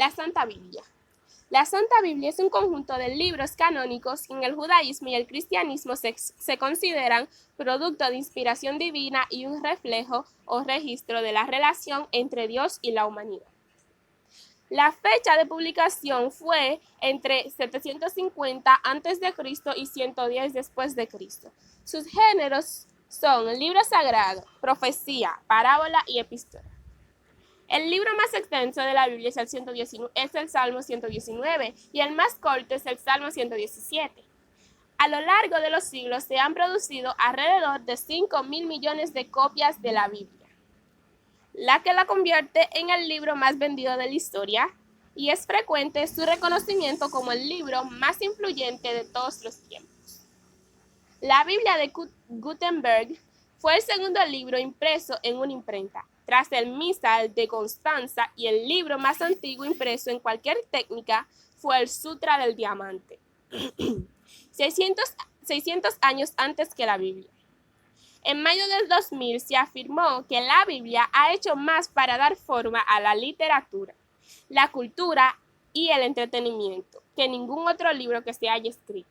La Santa Biblia. La Santa Biblia es un conjunto de libros canónicos que en el judaísmo y el cristianismo se consideran producto de inspiración divina y un reflejo o registro de la relación entre Dios y la humanidad. La fecha de publicación fue entre 750 a.C. y 110 después de Cristo. Sus géneros son libro sagrado, profecía, parábola y epístola. El libro más extenso de la Biblia es el Salmo 119 y el más corto es el Salmo 117. A lo largo de los siglos se han producido alrededor de 5.000 millones de copias de la Biblia, la que la convierte en el libro más vendido de la historia, y es frecuente su reconocimiento como el libro más influyente de todos los tiempos. La Biblia de Gutenberg fue el segundo libro impreso en una imprenta, tras el Misal de Constanza, y el libro más antiguo impreso en cualquier técnica fue el Sutra del Diamante, 600 años antes que la Biblia. En mayo del 2000 se afirmó que la Biblia ha hecho más para dar forma a la literatura, la cultura y el entretenimiento que ningún otro libro que se haya escrito.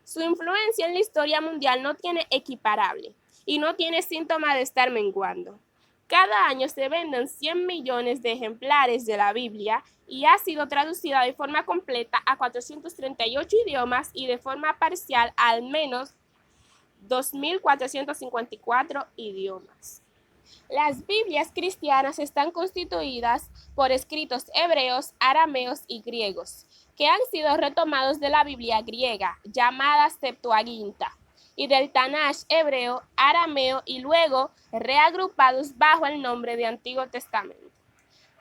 Su influencia en la historia mundial no tiene equiparable y no tiene síntoma de estar menguando. Cada año se venden 100 millones de ejemplares de la Biblia y ha sido traducida de forma completa a 438 idiomas y de forma parcial a al menos 2.454 idiomas. Las Biblias cristianas están constituidas por escritos hebreos, arameos y griegos, que han sido retomados de la Biblia griega, llamada Septuaginta, y del Tanaj hebreo, arameo y luego reagrupados bajo el nombre de Antiguo Testamento.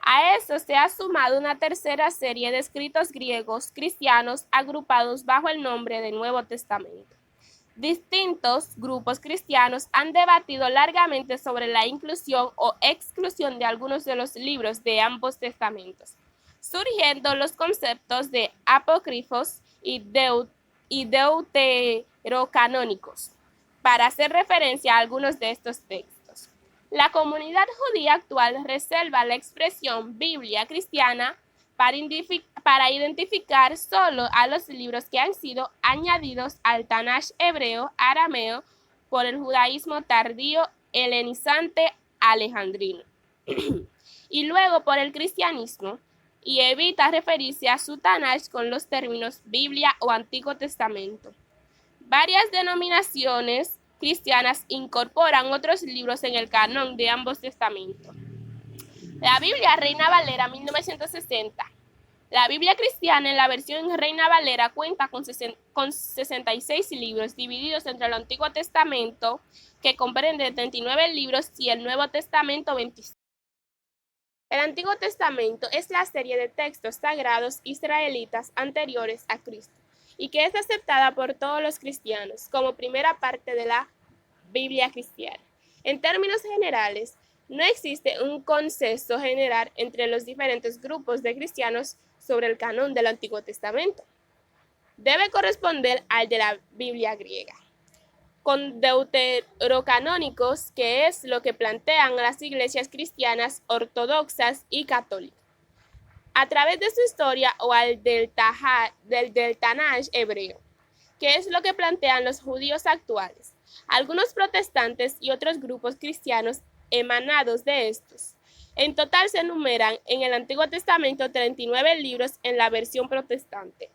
A eso se ha sumado una tercera serie de escritos griegos cristianos agrupados bajo el nombre de Nuevo Testamento. Distintos grupos cristianos han debatido largamente sobre la inclusión o exclusión de algunos de los libros de ambos testamentos, surgiendo los conceptos de apócrifos y deuterocanónicos, para hacer referencia a algunos de estos textos. La comunidad judía actual reserva la expresión Biblia cristiana para identificar solo a los libros que han sido añadidos al Tanaj hebreo arameo por el judaísmo tardío helenizante alejandrino y luego por el cristianismo, y evita referirse a su Tanaj con los términos Biblia o Antiguo Testamento. Varias denominaciones cristianas incorporan otros libros en el canon de ambos testamentos. La Biblia Reina Valera 1960. La Biblia cristiana en la versión Reina Valera cuenta con 66 libros divididos entre el Antiguo Testamento, que comprende 39 libros, y el Nuevo Testamento 25. El Antiguo Testamento es la serie de textos sagrados israelitas anteriores a Cristo y que es aceptada por todos los cristianos como primera parte de la Biblia cristiana. En términos generales, no existe un consenso general entre los diferentes grupos de cristianos sobre el canon del Antiguo Testamento. Debe corresponder al de la Biblia griega, con deuterocanónicos, que es lo que plantean las iglesias cristianas ortodoxas y católicas, a través de su historia, o al del Tanaj hebreo, que es lo que plantean los judíos actuales, algunos protestantes y otros grupos cristianos emanados de estos. En total se enumeran en el Antiguo Testamento 39 libros en la versión protestante,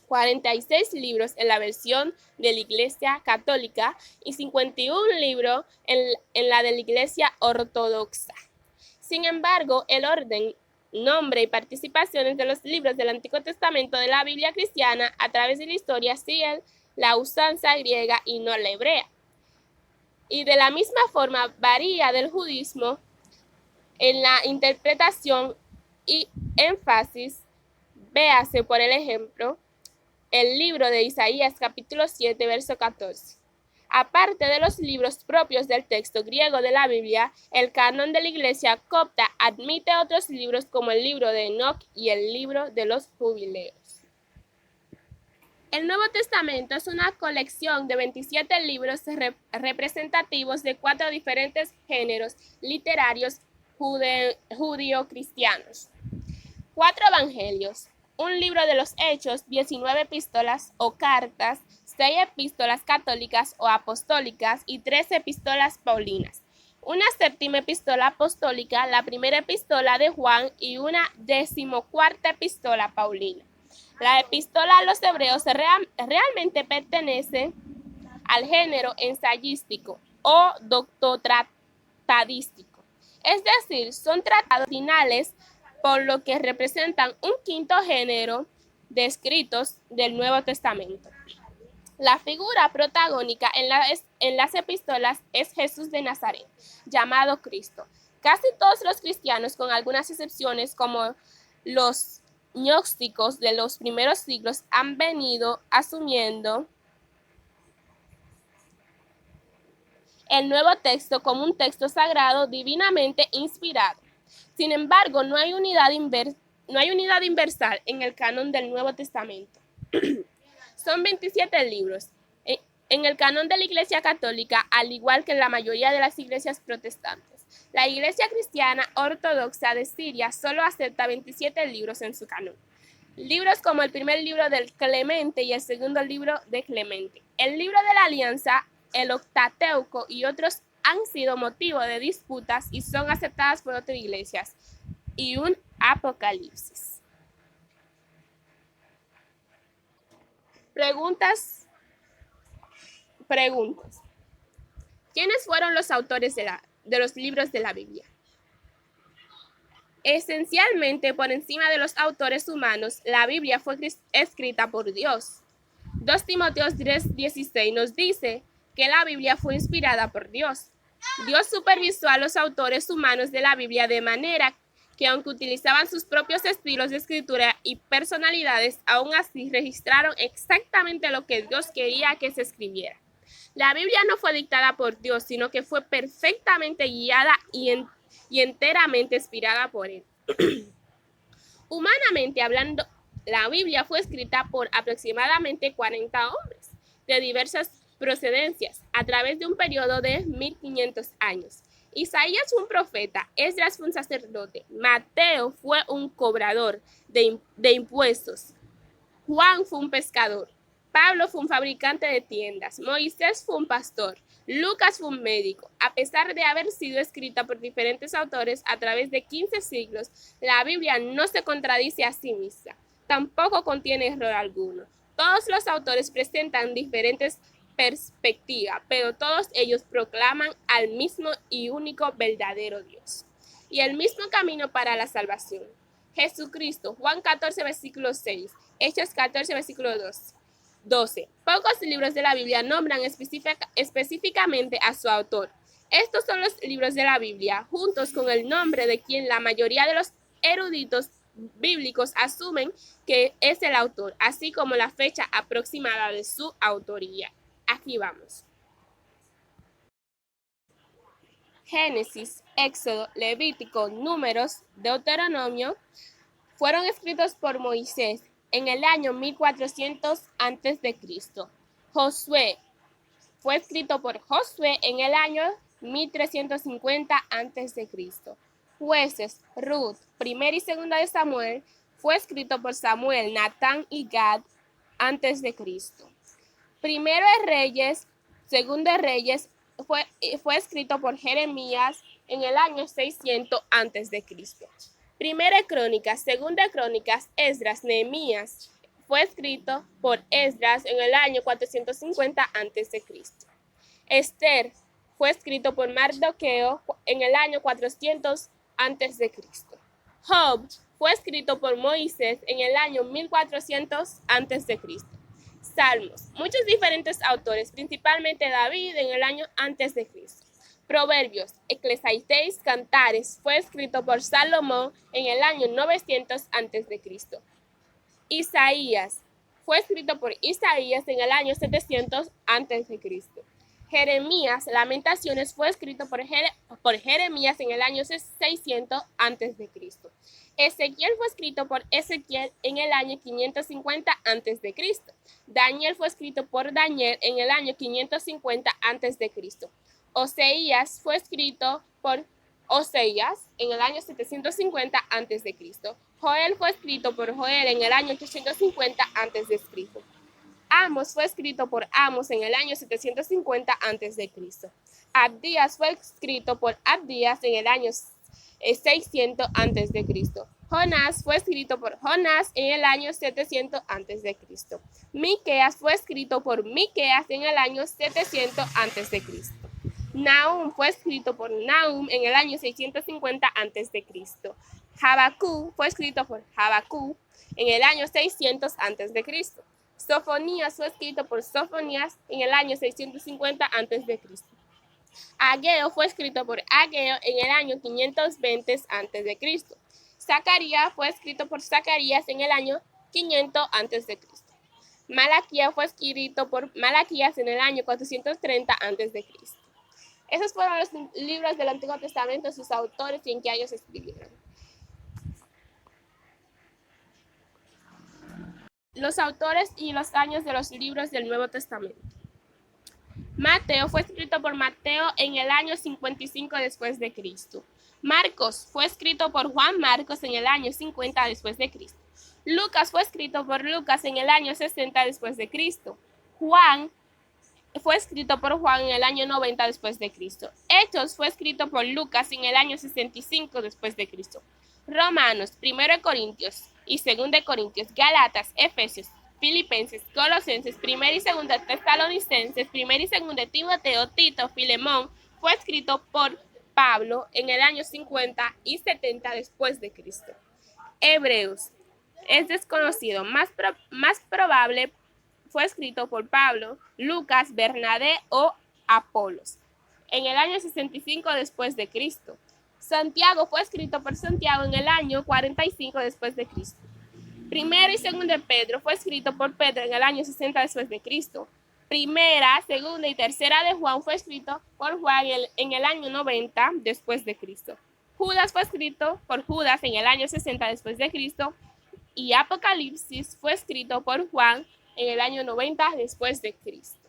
46 libros en la versión de la Iglesia Católica y 51 libros en la de la Iglesia Ortodoxa. Sin embargo, el orden, nombre y participaciones de los libros del Antiguo Testamento de la Biblia cristiana a través de la historia siguen la usanza griega y no la hebrea. Y de la misma forma varía del judaísmo en la interpretación y énfasis. Véase, por el ejemplo, el libro de Isaías capítulo 7, verso 14. Aparte de los libros propios del texto griego de la Biblia, el canon de la Iglesia copta admite otros libros como el libro de Enoch y el libro de los Jubileos. El Nuevo Testamento es una colección de 27 libros representativos de 4 diferentes géneros literarios judío-cristianos. 4 evangelios, un libro de los Hechos, 19 epístolas o cartas, 6 epístolas católicas o apostólicas y 13 epístolas paulinas. Una séptima epístola apostólica, la primera epístola de Juan y una 14ª epístola paulina. La epístola a los hebreos realmente pertenece al género ensayístico o doctotratadístico, es decir, son tratados finales, por lo que representan un quinto género de escritos del Nuevo Testamento. La figura protagónica en las epístolas es Jesús de Nazaret, llamado Cristo. Casi todos los cristianos, con algunas excepciones como los gnósticos de los primeros siglos, han venido asumiendo el nuevo texto como un texto sagrado divinamente inspirado. Sin embargo, no hay unidad universal en el canon del Nuevo Testamento. Son 27 libros. En el canon de la Iglesia Católica, al igual que en la mayoría de las iglesias protestantes, la Iglesia Cristiana Ortodoxa de Siria solo acepta 27 libros en su canon. Libros como el primer libro del Clemente y el segundo libro de Clemente. El libro de la Alianza, el Octateuco y otros han sido motivo de disputas y son aceptadas por otras iglesias. Y un Apocalipsis. Preguntas. ¿Quiénes fueron los autores de los libros de la Biblia? Esencialmente, por encima de los autores humanos, la Biblia fue escrita por Dios. 2 Timoteo 3:16 nos dice que la Biblia fue inspirada por Dios. Dios supervisó a los autores humanos de la Biblia de manera que, aunque utilizaban sus propios estilos de escritura y personalidades, aún así registraron exactamente lo que Dios quería que se escribiera. La Biblia no fue dictada por Dios, sino que fue perfectamente guiada y enteramente inspirada por Él. Humanamente hablando, la Biblia fue escrita por aproximadamente 40 hombres de diversas procedencias a través de un periodo de 1500 años. Isaías fue un profeta, Esdras fue un sacerdote, Mateo fue un cobrador de impuestos, Juan fue un pescador, Pablo fue un fabricante de tiendas, Moisés fue un pastor, Lucas fue un médico. A pesar de haber sido escrita por diferentes autores a través de 15 siglos, la Biblia no se contradice a sí misma, tampoco contiene error alguno. Todos los autores presentan diferentes perspectivas, pero todos ellos proclaman al mismo y único verdadero Dios y el mismo camino para la salvación. Jesucristo, Juan 14, versículo 6, Hechos 14, versículo 12. Pocos libros de la Biblia nombran específicamente a su autor. Estos son los libros de la Biblia, juntos con el nombre de quien la mayoría de los eruditos bíblicos asumen que es el autor, así como la fecha aproximada de su autoría. Aquí vamos. Génesis, Éxodo, Levítico, Números, Deuteronomio fueron escritos por Moisés en el año 1400 a.C. Josué fue escrito por Josué en el año 1350 a.C. Jueces, Ruth, primera y segunda de Samuel fue escrito por Samuel, Natán y Gad a.C. Primero de Reyes, segundo de Reyes fue escrito por Jeremías en el año 600 a.C. Primera de Crónicas, segunda de Crónicas, Esdras, Nehemías fue escrito por Esdras en el año 450 a.C. Esther fue escrito por Mardoqueo en el año 400 a.C. Job fue escrito por Moisés en el año 1400 a.C. Salmos, muchos diferentes autores, principalmente David en el año antes de Cristo. Proverbios, Eclesiastés, Cantares fue escrito por Salomón en el año 900 a.C. Isaías fue escrito por Isaías en el año 700 a.C. Jeremías, Lamentaciones fue escrito por Jeremías en el año 600 a.C. Ezequiel fue escrito por Ezequiel en el año 550 a.C. Daniel fue escrito por Daniel en el año 550 a.C. Oseías fue escrito por Oseas en el año 750 a.C. Joel fue escrito por Joel en el año 850 a.C. Amos fue escrito por Amos en el año 750 a.C. Abdías fue escrito por Abdías en el año 600 a.C. Jonás fue escrito por Jonás en el año 700 a.C. Miqueas fue escrito por Miqueas en el año 700 a.C. Nahum fue escrito por Nahum en el año 650 a.C. Habacuc fue escrito por Habacuc en el año 600 a.C. Sofonías fue escrito por Sofonías en el año 650 a.C. Ageo fue escrito por Ageo en el año 520 a.C. Zacarías fue escrito por Zacarías en el año 500 a.C. Malaquías fue escrito por Malaquías en el año 430 a.C. Esos fueron los libros del Antiguo Testamento, sus autores y en qué años se escribieron. Los autores y los años de los libros del Nuevo Testamento. Mateo fue escrito por Mateo en el año 55 después de Cristo. Marcos fue escrito por Juan Marcos en el año 50 después de Cristo. Lucas fue escrito por Lucas en el año 60 después de Cristo. Juan fue escrito por Juan en el año 90 después de Cristo. Hechos fue escrito por Lucas en el año 65 después de Cristo. Romanos, 1 Corintios y 2 Corintios, Gálatas, Efesios, Filipenses, Colosenses, 1 y 2 Tesalonicenses, 1 y 2 Timoteo, Tito, Filemón, fue escrito por Pablo en el año 50 y 70 después de Cristo. Hebreos es desconocido, más probable fue escrito por Pablo, Lucas, Bernabé o Apolos en el año 65 después de Cristo. Santiago fue escrito por Santiago en el año 45 después de Cristo. Primero y segundo de Pedro fue escrito por Pedro en el año 60 después de Cristo. Primera, segunda y tercera de Juan fue escrito por Juan en el año 90 después de Cristo. Judas fue escrito por Judas en el año 60 después de Cristo. Y Apocalipsis fue escrito por Juan en el año 90 después de Cristo.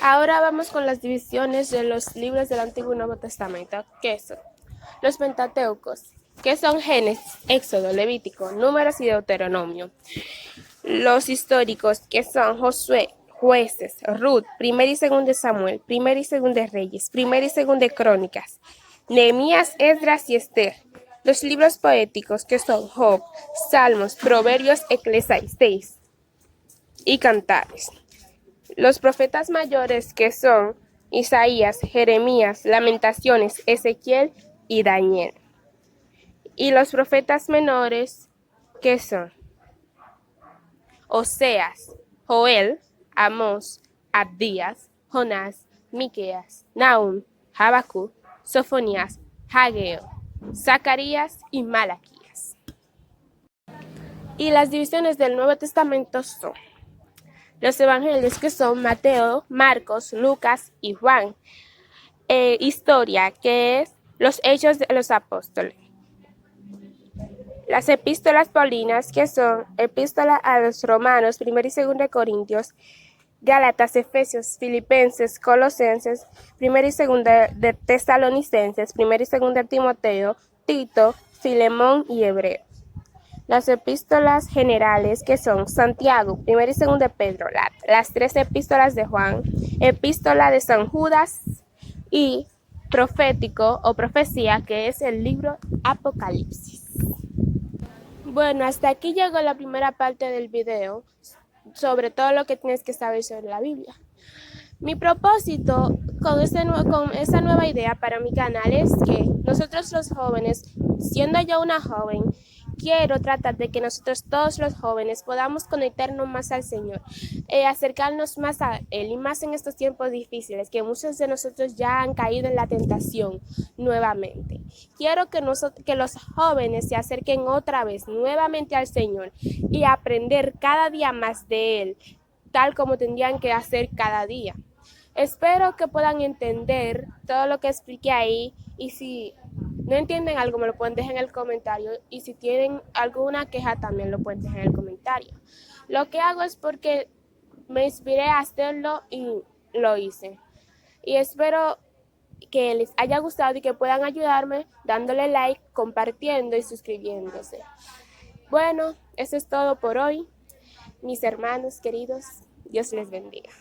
Ahora vamos con las divisiones de los libros del Antiguo y Nuevo Testamento, que son los Pentateucos, que son Génesis, Éxodo, Levítico, Números y Deuteronomio. Los históricos, que son Josué, Jueces, Ruth, 1 y 2 de Samuel, 1 y 2 de Reyes, 1 y 2 de Crónicas, Nehemías, Esdras y Esther. Los libros poéticos, que son Job, Salmos, Proverbios, Eclesiastés y Cantares. Los profetas mayores, que son Isaías, Jeremías, Lamentaciones, Ezequiel y Daniel. Y los profetas menores, que son Oseas, Joel, Amós, Abdías, Jonás, Miqueas, Nahum, Habacuc, Sofonías, Ageo, Zacarías y Malaquías. Y las divisiones del Nuevo Testamento son los evangelios, que son Mateo, Marcos, Lucas y Juan. Historia, que es los hechos de los apóstoles. Las epístolas paulinas, que son epístola a los romanos, 1 y 2 Corintios, Gálatas, Efesios, Filipenses, Colosenses, 1 y 2 de Tesalonicenses, 1 y 2 de Timoteo, Tito, Filemón y Hebreo. Las epístolas generales, que son Santiago, 1 y 2 de Pedro, las 3 epístolas de Juan, epístola de San Judas y profético o profecía, que es el libro Apocalipsis. Bueno, hasta aquí llegó la primera parte del video sobre todo lo que tienes que saber sobre la Biblia. Mi propósito con esa nueva idea para mi canal es que nosotros los jóvenes, siendo yo una joven, quiero tratar de que nosotros todos los jóvenes podamos conectarnos más al Señor, acercarnos más a Él, y más en estos tiempos difíciles, que muchos de nosotros ya han caído en la tentación nuevamente. Quiero que los jóvenes se acerquen otra vez nuevamente al Señor y aprender cada día más de Él, tal como tendrían que hacer cada día. Espero que puedan entender todo lo que expliqué ahí, y si no entienden algo me lo pueden dejar en el comentario, y si tienen alguna queja también lo pueden dejar en el comentario. Lo que hago es porque me inspiré a hacerlo y lo hice. Y espero que les haya gustado y que puedan ayudarme dándole like, compartiendo y suscribiéndose. Bueno, eso es todo por hoy, mis hermanos queridos. Dios les bendiga.